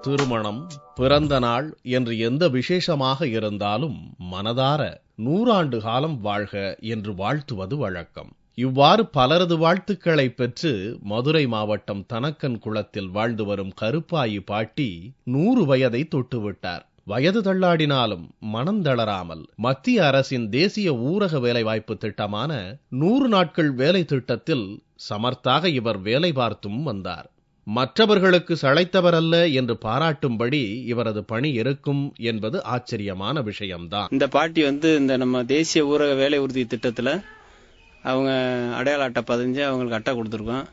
திருமணம், பிறந்த நாள் என்று எந்த விசேஷமாக இருந்தாலும் மனதார 100 ஆண்டு காலம் வாழ்க என்று வாழ்த்துவது வழக்கம். இவ்வாறு பலரது வாழ்த்துக்களை பெற்று மதுரை மாவட்டம் தனக்கன் குளத்தில் வாழ்ந்து வரும் கருப்பாயி பாட்டி 100 வயதை தொட்டுவிட்டார். வயது தள்ளாடினாலும் மனம் தளராமல் மத்திய அரசின் தேசிய ஊரக வேலைவாய்ப்பு திட்டமான 100 நாட்கள் வேலை திட்டத்தில் சமர்த்தாக இவர் வேலை பார்த்தும் வந்தார். மற்றவர்களுக்கு சளைத்தவரல்ல என்று பாராட்டும்படி இவரது பணி இருக்கும் என்பது ஆச்சரியமான விஷயம்தான். இந்த பாட்டி இந்த நம்ம தேசிய ஊரக வேலை உறுதி திட்டத்துல அவங்க அடையாள அட்டை பதிஞ்சு அவங்களுக்கு அட்டை கொடுத்துருக்கோம்.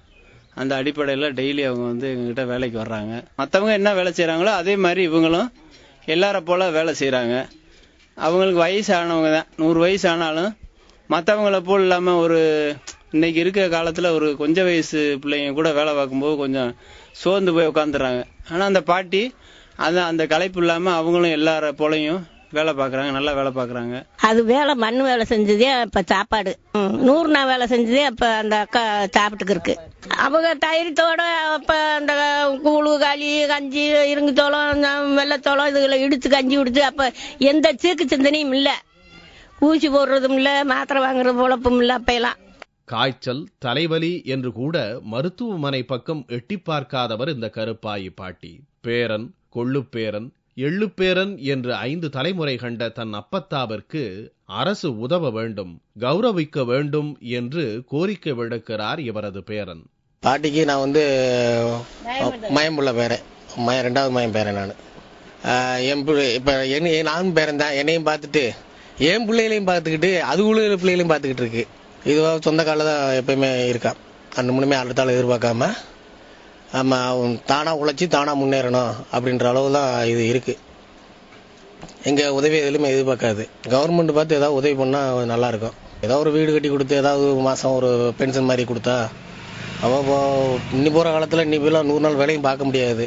அந்த அடிப்படையில் டெய்லி அவங்க எங்ககிட்ட வேலைக்கு வர்றாங்க. மற்றவங்க என்ன வேலை செய்யறாங்களோ அதே மாதிரி இவங்களும் எல்லார போல வேலை செய்யறாங்க. அவங்களுக்கு வயசு ஆனவங்க தான், 100 வயசு ஆனாலும் மற்றவங்கள போல் இல்லாம இன்னைக்கு இருக்கிற காலத்துல கொஞ்சம் வயசு பிள்ளைங்க கூட வேலை பார்க்கும்போது கொஞ்சம் சோர்ந்து போய் உட்காந்துறாங்க. ஆனா அந்த பாட்டி அந்த களைப்பு இல்லாம அவங்களும் எல்லார போலையும் வேலை பாக்குறாங்க, நல்லா வேலை பாக்குறாங்க. அது வேலை மண் வேலை செஞ்சதே இப்ப சாப்பாடு 100 நாள் வேலை செஞ்சதே அப்ப அந்த அக்கா சாப்பிட்டுக்கு இருக்கு. அவங்க தைரியத்தோட அப்ப அந்த கூழு களி கஞ்சி இருங்குத்தோளம் வெள்ளத்தோளம் இதுகளை இடிச்சு கஞ்சி விடுச்சு. அப்ப எந்த சீக்கு சிந்தனையும் இல்ல, ஊசி போடுறதும் இல்ல, மாத்திரை வாங்குறது பொழப்பும் இல்ல. அப்ப எல்லாம் காய்ச்சல், தலைவலி என்று கூட மருத்துவமனை பக்கம் எட்டி பார்க்காதவர் இந்த கருப்பாயி பாட்டி. பேரன், கொள்ளுப்பேரன், எள்ளுப்பேரன் என்று 5 தலைமுறை கண்ட தன் அப்பத்தாவிற்கு அரசு உதவ வேண்டும், கௌரவிக்க வேண்டும் என்று கோரிக்கை விடுக்கிறார் இவரது பேரன். பாட்டிக்கு நான் மயம்புள்ள பேரன், 2வது மயம் பேரன். நான் இப்ப நானும் பேரன் தான். என்னையும் பார்த்துட்டு என் பிள்ளைகளையும் பார்த்துக்கிட்டு அதுக்குள்ள பிள்ளைகளையும் பார்த்துக்கிட்டு இருக்கு. இதுவா சொந்த கால தான் எப்பயுமே இருக்கா. அந்த முன்னுமே அடுத்தால எதிர்பார்க்காம நம்ம தானா உழைச்சி தானா முன்னேறணும் அப்படின்ற அளவு தான் இது இருக்கு. எங்க உதவி எதுலையுமே எதிர்பார்க்காது. கவர்மெண்ட் பார்த்து ஏதாவது உதவி பண்ணா நல்லா இருக்கும். ஏதாவது ஒரு வீடு கட்டி கொடுத்து ஏதாவது மாசம் ஒரு பென்ஷன் மாதிரி கொடுத்தா அவ இன்னி போற காலத்துல இன்னி போலாம் 100 நாள் வேலையும் பார்க்க முடியாது.